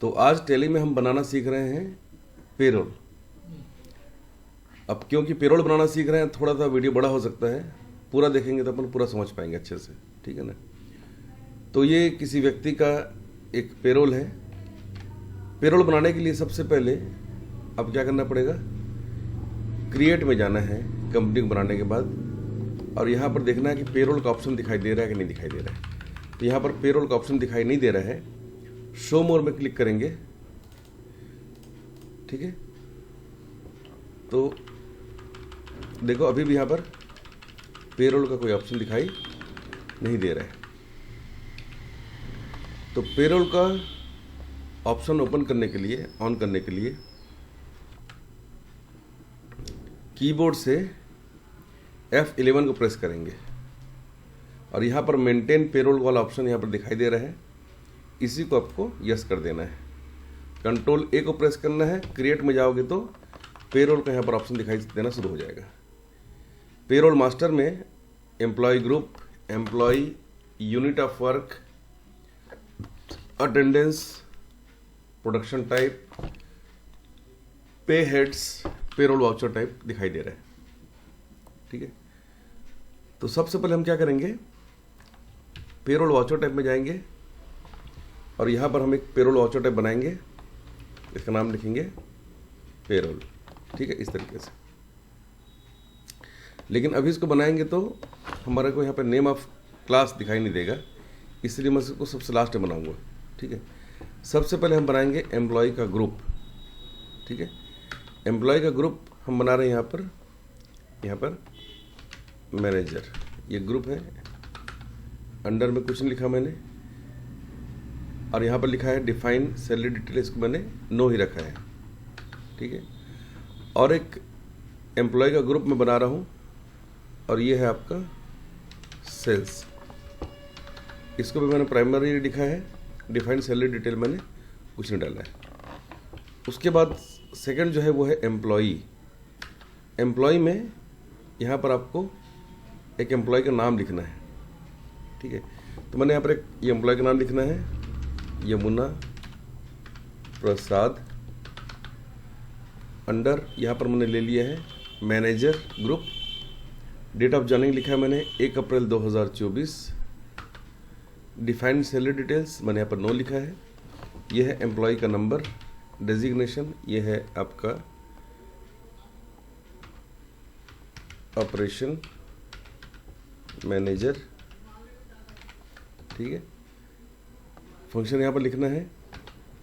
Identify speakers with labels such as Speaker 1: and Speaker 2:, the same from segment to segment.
Speaker 1: तो आज टैली में हम बनाना सीख रहे हैं पेरोल। अब क्योंकि पेरोल बनाना सीख रहे हैं, थोड़ा सा वीडियो बड़ा हो सकता है, पूरा देखेंगे तो अपन पूरा समझ पाएंगे अच्छे से, ठीक है ना। तो ये किसी व्यक्ति का एक पेरोल है। पेरोल बनाने के लिए सबसे पहले अब क्या करना पड़ेगा, क्रिएट में जाना है कंपनी को बनाने के बाद, और यहाँ पर देखना है कि पेरोल का ऑप्शन दिखाई दे रहा है कि नहीं दिखाई दे रहा है। तो यहाँ पर पेरोल का ऑप्शन दिखाई नहीं दे रहा है, शो मोर में क्लिक करेंगे, ठीक है। तो देखो अभी भी यहाँ पर पेरोल का कोई ऑप्शन दिखाई नहीं दे रहा है। तो पेरोल का ऑप्शन ओपन करने के लिए, ऑन करने के लिए कीबोर्ड से F11 को प्रेस करेंगे और यहाँ पर मेंटेन पेरोल वाला ऑप्शन यहाँ पर दिखाई दे रहा है, इसी को आपको यस कर देना है। कंट्रोल A को प्रेस करना है। क्रिएट में जाओगे तो पेरोल का यहाँ पर ऑप्शन दिखाई देना शुरू हो जाएगा। पेरोल मास्टर में employ group, employ, unit of work, attendance, production type, pay heads, payroll voucher type दिखाई दे रहा है, ठीक है। तो सबसे पहले हम क्या करेंगे, पेरोल वाउचर टाइप में जाएंगे और यहाँ पर हम एक पेरोल वाउचर टाइप बनाएंगे। इसका नाम लिखेंगे पेरोल, ठीक है, इस तरीके से। लेकिन अभी इसको बनाएंगे तो हमारे को यहाँ पर नेम ऑफ क्लास दिखाई नहीं देगा, इसलिए मैं इसको सबसे लास्ट में बनाऊंगा, ठीक है। सबसे पहले हम बनाएंगे एम्प्लॉय का ग्रुप, ठीक है। एम्प्लॉय का ग्रुप हम बना रहे हैं यहाँ पर मैनेजर, ये ग्रुप है। अंडर में कुछ नहीं लिखा मैंने, और यहाँ पर लिखा है डिफाइन सैलरी डिटेल, इसको मैंने नो ही रखा है, ठीक है। और एक एम्प्लॉय का ग्रुप मैं बना रहा हूँ और ये है आपका सेल्स, इसको भी मैंने प्राइमरी लिखा है, डिफाइन सैलरी डिटेल मैंने कुछ नहीं डाला है। उसके बाद सेकंड जो है वो है एम्प्लॉई। एम्प्लॉय में यहाँ पर आपको एक एम्प्लॉय का नाम लिखना है, ठीक है। तो मैंने यहाँ पर एक ये एम्प्लॉय का नाम लिखना है, यमुना प्रसाद। अंडर यहाँ पर मैंने ले लिया है manager group. Date of joining लिखा है मैंने 1 अप्रैल 2024। डिफाइंड सैलरी डिटेल्स मैंने यहाँ पर नो लिखा है। यह है एम्प्लॉय का नंबर। डेजिग्नेशन ये है आपका ऑपरेशन मैनेजर, ठीक है। फंक्शन यहाँ पर लिखना है।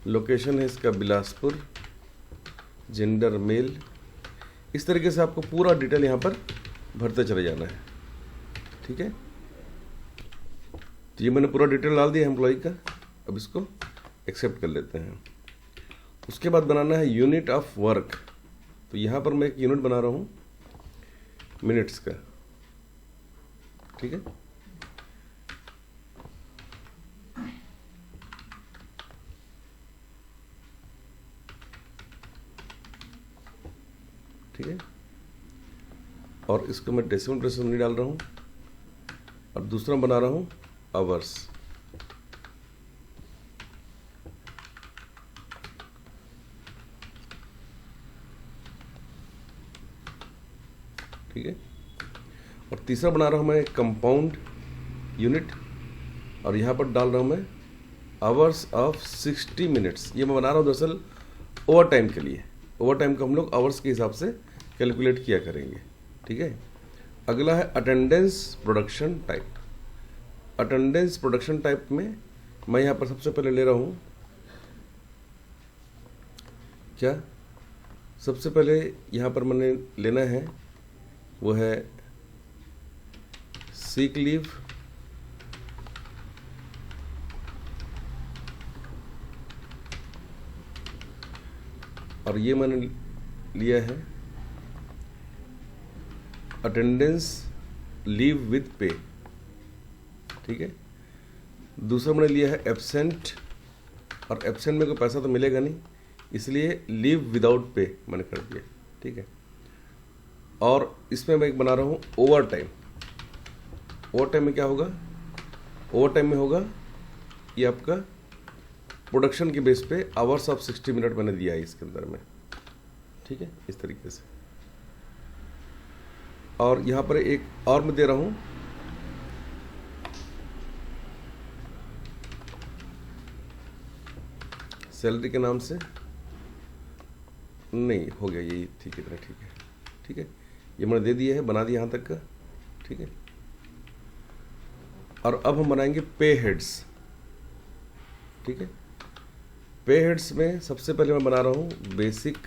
Speaker 1: लोकेशन है इसका बिलासपुर, जेंडर मेल। इस तरीके से आपको पूरा डिटेल यहाँ पर भरते चले जाना है, ठीक है। तो ये मैंने पूरा डिटेल डाल दिया एम्प्लॉय का। अब इसको एक्सेप्ट कर लेते हैं। उसके बाद बनाना है यूनिट ऑफ वर्क। तो यहाँ पर मैं एक यूनिट बना रहा हूँ मिनट्स का, ठीक है। ठीक है, और इसको मैं डेसिमल प्लेस नहीं डाल रहा हूँ, और दूसरा बना रहा हूँ आवर्स। ठीक है, और तीसरा बना रहा हूँ मैं कंपाउंड यूनिट, और यहाँ पर डाल रहा हूँ मैं आवर्स ऑफ 60 मिनट्स। ये मैं बना रहा हूँ दरअसल ओवर टाइम के लिए। ओवर टाइम को हम लोग आवर्स के हिसाब से कैलकुलेट किया करेंगे, ठीक है। अगला है attendance production type. Attendance production type में मैं यहाँ पर सबसे पहले ले रहा हूँ क्या, सबसे पहले यहाँ पर मैंने लेना है वो है सीक लीव, और ये मैंने लिया है अटेंडेंस लीव विथ पे, ठीक है। दूसरा मैंने लिया है एब्सेंट, और एब्सेंट में कोई पैसा तो मिलेगा नहीं, इसलिए लीव विदाउट पे मैंने कर दिया, ठीक है। और इसमें मैं एक बना रहा हूँ ओवर टाइम। ओवर टाइम में क्या होगा, ओवर टाइम में होगा ये आपका प्रोडक्शन के बेस पे आवर्स ऑफ 60 मिनट मैंने दिया है इसके अंदर में, ठीक है, इस तरीके से। और यहाँ पर एक और मैं दे रहा हूँ, सैलरी के नाम से नहीं हो गया, यही ठीक है, इतना ठीक है, ठीक है, ये मैंने दे दिया है, बना दिया यहाँ तक का, ठीक है। और अब हम बनाएंगे पे हेड्स, ठीक है। पे हेड्स में सबसे पहले मैं बना रहा हूँ बेसिक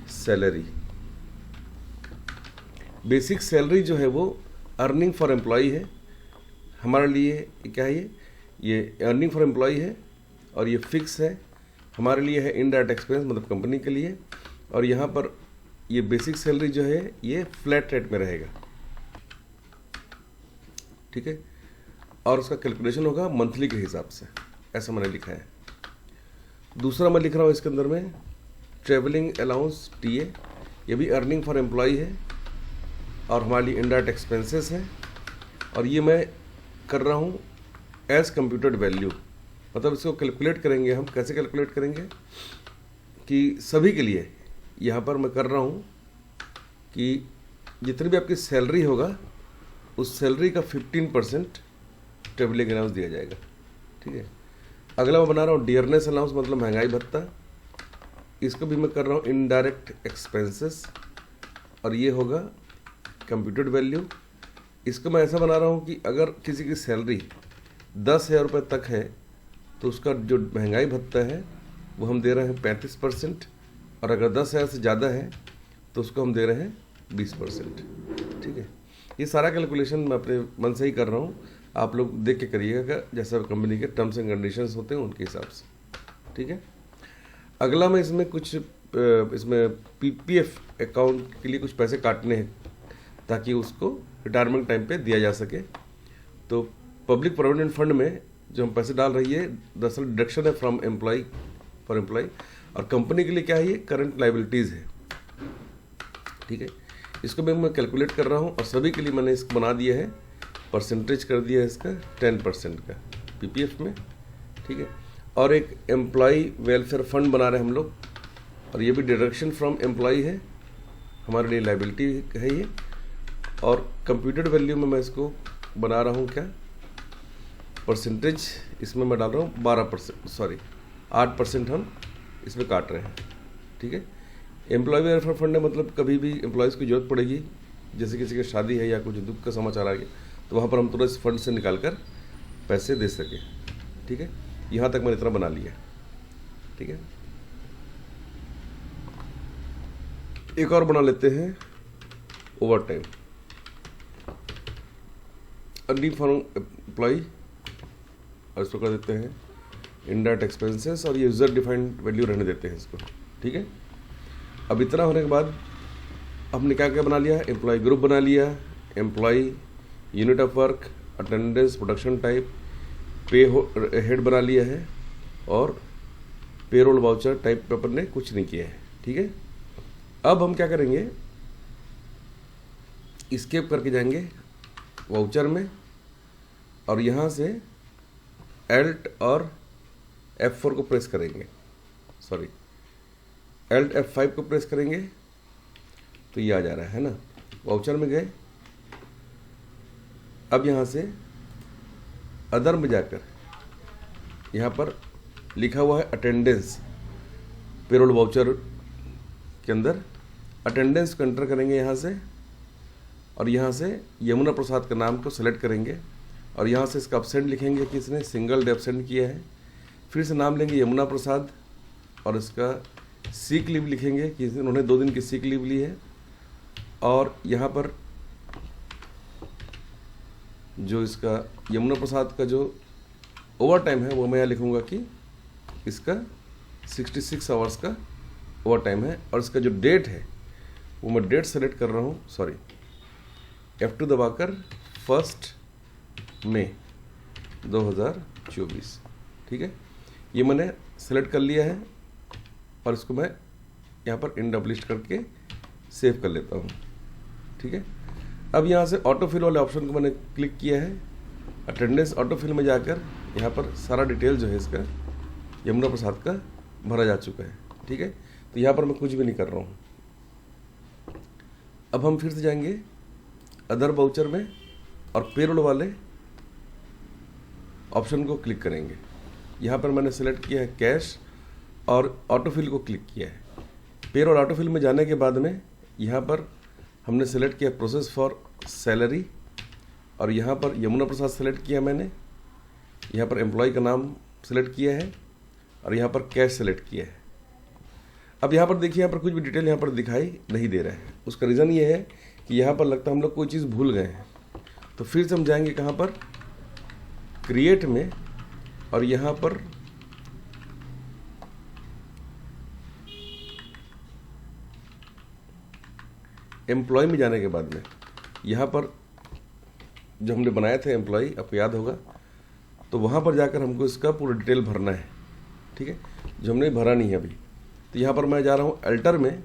Speaker 1: सैलरी। बेसिक सैलरी जो है वो अर्निंग फॉर एम्प्लॉई है हमारे लिए। क्या है ये अर्निंग फॉर एम्प्लॉई है और ये फिक्स है हमारे लिए, है इनडायरेक्ट एक्सपेंस मतलब कंपनी के लिए। और यहाँ पर ये बेसिक सैलरी जो है ये फ्लैट रेट में रहेगा, ठीक है। और उसका कैलकुलेशन होगा मंथली के हिसाब से, ऐसा मैंने लिखा है। दूसरा मैं लिख रहा हूँ इसके अंदर में ट्रेवलिंग अलाउंस टीए, ये भी अर्निंग फॉर एम्प्लॉई है और हमारे लिए इनडायरेक्ट एक्सपेंसेस है। और ये मैं कर रहा हूँ एज कंप्यूटेड वैल्यू, मतलब इसको कैलकुलेट करेंगे हम। कैसे कैलकुलेट करेंगे कि सभी के लिए यहाँ पर मैं कर रहा हूँ कि जितनी भी आपकी सैलरी होगा उस सैलरी का 15% ट्रेवलिंग अलाउंस दिया जाएगा, ठीक है। अगला मैं बना रहा हूँ डियरनेस अलाउंस मतलब महंगाई भत्ता, इसको भी मैं कर रहा हूँ इनडायरेक्ट एक्सपेंसेस और ये होगा कंप्यूटेड वैल्यू। इसको मैं ऐसा बना रहा हूँ कि अगर किसी की सैलरी 10,000 रुपये तक है तो उसका जो महंगाई भत्ता है वो हम दे रहे हैं 35%, और अगर 10,000 से ज़्यादा है तो उसको हम दे रहे हैं 20%, ठीक है। ये सारा कैलकुलेशन मैं अपने मन से ही कर रहा हूँ, आप लोग देख के करिएगा जैसा कंपनी के टर्म्स एंड कंडीशंस होते हैं उनके हिसाब से, ठीक है। अगला मैं इसमें इसमें पीपीएफ अकाउंट के लिए कुछ पैसे काटने हैं ताकि उसको रिटायरमेंट टाइम पे दिया जा सके। तो पब्लिक प्रोविडेंट फंड में जो हम पैसे डाल रही है दरअसल डिडक्शन है फ्रॉम एम्प्लॉय फॉर एम्प्लॉय, और कंपनी के लिए क्या है ये करंट लाइबिलिटीज़ है, ठीक है। इसको मैं कैलकुलेट कर रहा हूँ और सभी के लिए मैंने इसको बना दिया है, परसेंटेज कर दिया है इसका 10% का पीपीएफ में, ठीक है। और एक एम्प्लॉय वेलफेयर फंड बना रहे हैं हम लोग, और ये भी डिडक्शन फ्रॉम एम्प्लॉय है, हमारे लिए लाइबिलिटी है ये। और कंप्यूटेड वैल्यू में मैं इसको बना रहा हूँ क्या परसेंटेज, इसमें मैं डाल रहा हूँ 8% हम इसमें काट रहे हैं, ठीक है। एम्प्लॉय वेलफेयर फंड है मतलब कभी भी एम्प्लॉयज़ की जरूरत पड़ेगी, जैसे किसी की शादी है या कुछ दुख का समाचार आ गया तो वहाँ पर हम तुरंत इस फंड से निकाल कर पैसे दे सकें, ठीक है। यहाँ तक मैंने इतना बना लिया, ठीक है। एक और बना लेते हैं overtime, earning for employ, और इसको कर देते हैं इनडायरेक्ट एक्सपेंसेस, और ये यूजर डिफाइंड वैल्यू रहने देते हैं इसको, ठीक है। अब इतना होने के बाद हमने क्या क्या बना लिया, एम्प्लॉय ग्रुप बना लिया, employ unit of work, attendance, production type, pay head बना लिया है, और पेरोल वाउचर टाइप पे अपन ने कुछ नहीं किया है, ठीक है। अब हम क्या करेंगे, स्केप करके जाएंगे वाउचर में, और यहाँ से एल्ट और F4 को प्रेस करेंगे, सॉरी एल्ट F5 को प्रेस करेंगे तो ये आ जा रहा है ना। वाउचर में गए, अब यहाँ से अदर में जाकर यहाँ पर लिखा हुआ है अटेंडेंस, पेरोल वाउचर के अंदर अटेंडेंस को एंटर करेंगे यहाँ से, और यहाँ से यमुना प्रसाद का नाम को सेलेक्ट करेंगे, और यहाँ से इसका एब्सेंट लिखेंगे कि इसने सिंगल डे एब्सेंट किया है। फिर से नाम लेंगे यमुना प्रसाद, और इसका सीक लीव लिखेंगे कि उन्होंने 2 दिन की सीक लीव ली है। और यहाँ पर जो इसका यमुना प्रसाद का जो ओवर टाइम है वो मैं यहाँ लिखूँगा कि इसका 66 आवर्स का ओवर टाइम है, और इसका जो डेट है वो मैं डेट सेलेक्ट कर रहा हूँ, सॉरी F2 दबाकर 1 मई 2024, ठीक है। ये मैंने सेलेक्ट कर लिया है, और इसको मैं यहाँ पर इनडब्लिश करके सेव कर लेता हूँ, ठीक है। अब यहाँ से ऑटो फिल वाले ऑप्शन को मैंने क्लिक किया है, अटेंडेंस ऑटो फिल में जाकर यहाँ पर सारा डिटेल जो है इसका यमुना प्रसाद का भरा जा चुका है। ठीक है, तो यहाँ पर मैं कुछ भी नहीं कर रहा हूँ। अब हम फिर से जाएंगे अदर वाउचर में और पेरोल वाले ऑप्शन को क्लिक करेंगे। यहाँ पर मैंने सेलेक्ट किया है कैश और ऑटोफिल को क्लिक किया है। पेरोल ऑटोफिल में जाने के बाद में यहाँ पर हमने सेलेक्ट किया प्रोसेस फॉर सैलरी और यहाँ पर यमुना प्रसाद सेलेक्ट किया मैंने, यहाँ पर एम्प्लॉय का नाम सेलेक्ट किया है और यहाँ पर कैश सेलेक्ट किया है। अब यहाँ पर देखिए, यहाँ पर कुछ भी डिटेल यहाँ पर दिखाई नहीं दे रहा है। उसका रीज़न ये है कि यहाँ पर लगता है हम लोग कोई चीज़ भूल गए हैं। तो फिर से हम जाएंगे कहाँ पर, क्रिएट में, और यहाँ पर एम्प्लॉय में जाने के बाद में यहाँ पर जो हमने बनाए थे एम्प्लॉय, आपको याद होगा, तो वहाँ पर जाकर हमको इसका पूरा डिटेल भरना है। ठीक है, जो हमने भरा नहीं है अभी। तो यहाँ पर मैं जा रहा हूँ अल्टर में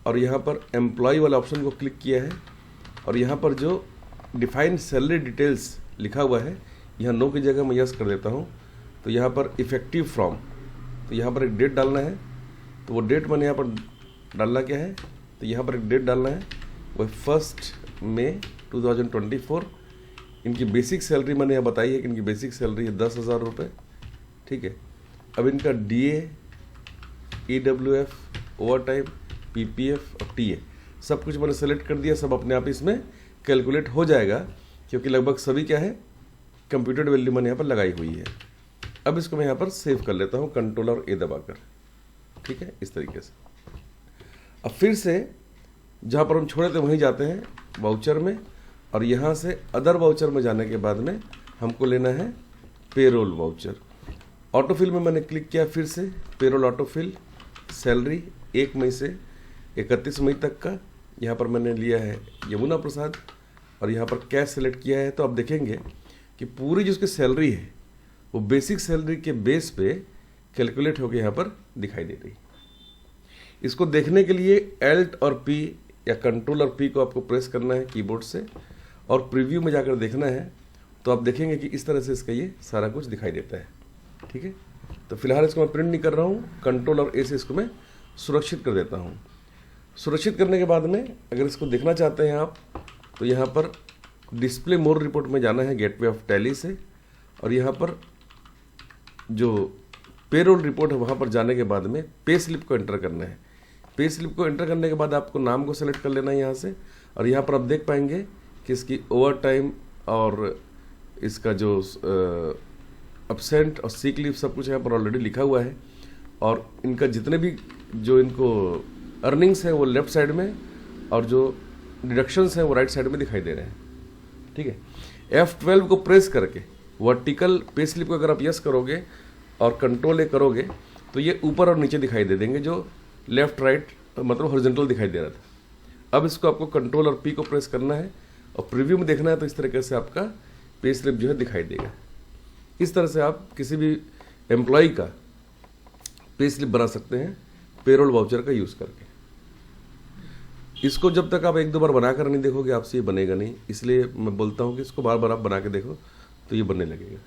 Speaker 1: और यहाँ पर एम्प्लॉय वाला ऑप्शन को क्लिक किया है और यहाँ पर जो डिफाइन सैलरी डिटेल्स लिखा हुआ है, यहाँ नो की जगह मैं यस कर देता हूँ। तो यहाँ पर इफेक्टिव फ्रॉम, तो यहाँ पर एक डेट डालना है। तो वो डेट मैंने यहाँ पर डालना क्या है, तो यहाँ पर एक डेट डालना है, वो 1 मई 2024। इनकी बेसिक सैलरी मैंने यहाँ बताई है कि इनकी बेसिक सैलरी है 10,000 रुपये। ठीक है, अब इनका DA, EWF, over time, PPF और TA सब कुछ मैंने सेलेक्ट कर दिया। सब अपने आप इसमें कैलकुलेट हो जाएगा क्योंकि लगभग सभी क्या है, कंप्यूटेड वैल्यू मैंने यहाँ पर लगाई हुई है। अब इसको मैं यहाँ पर सेव कर लेता हूँ कंट्रोल और A दबाकर। ठीक है, इस तरीके से। अब फिर से जहाँ पर हम छोड़े थे वहीं जाते हैं वाउचर में और यहाँ से अदर वाउचर में जाने के बाद में हमको लेना है पेरोल वाउचर। ऑटोफिल में मैंने क्लिक किया, फिर से पेरोल ऑटोफिल, सैलरी 1 मई से 31 मई तक का। यहाँ पर मैंने लिया है यमुना प्रसाद और यहाँ पर कैश सेलेक्ट किया है। तो आप देखेंगे कि पूरी जो उसकी सैलरी है वो बेसिक सैलरी के बेस पे कैलकुलेट होकर यहाँ पर दिखाई दे रही। इसको देखने के लिए Alt और P या कंट्रोल और P को आपको प्रेस करना है कीबोर्ड से और प्रीव्यू में जाकर देखना है। तो आप देखेंगे कि इस तरह से इसका ये सारा कुछ दिखाई देता है। ठीक है, तो फिलहाल इसको मैं प्रिंट नहीं कर रहा हूँ, कंट्रोल और A से इसको मैं सुरक्षित कर देता हूँ। सुरक्षित करने के बाद में अगर इसको देखना चाहते हैं आप, तो यहाँ पर डिस्प्ले मोर रिपोर्ट में जाना है गेटवे ऑफ टैली से और यहाँ पर जो पेरोल रिपोर्ट है वहाँ पर जाने के बाद में पे स्लिप को एंटर करना है। पे स्लिप को एंटर करने के बाद आपको नाम को सेलेक्ट कर लेना है यहाँ से और यहाँ पर आप देख पाएंगे कि इसकी ओवर टाइम और इसका जो एब्सेंट और सीक लीव सब कुछ यहाँ पर ऑलरेडी लिखा हुआ है और इनका जितने भी जो इनको अर्निंग्स हैं वो लेफ्ट साइड में और जो डिडक्शंस हैं वो राइट साइड में दिखाई दे रहे हैं। ठीक है, F12 को प्रेस करके वर्टिकल पे स्लिप को अगर आप यस करोगे और कंट्रोल A करोगे तो ये ऊपर और नीचे दिखाई दे देंगे, जो लेफ्ट राइट मतलब हॉरिजॉन्टल दिखाई दे रहा था। अब इसको आपको कंट्रोल और P को प्रेस करना है और प्रीव्यू में देखना है तो इस तरीके से आपका पे स्लिप जो है दिखाई देगा। इस तरह से आप किसी भी एम्प्लॉय का पे स्लिप बना सकते हैं पेरोल वाउचर का यूज़ करके। इसको जब तक आप 1-2 बार बना कर नहीं देखोगे आपसे ये बनेगा नहीं, इसलिए मैं बोलता हूँ कि इसको बार बार आप बना के देखो तो ये बनने लगेगा।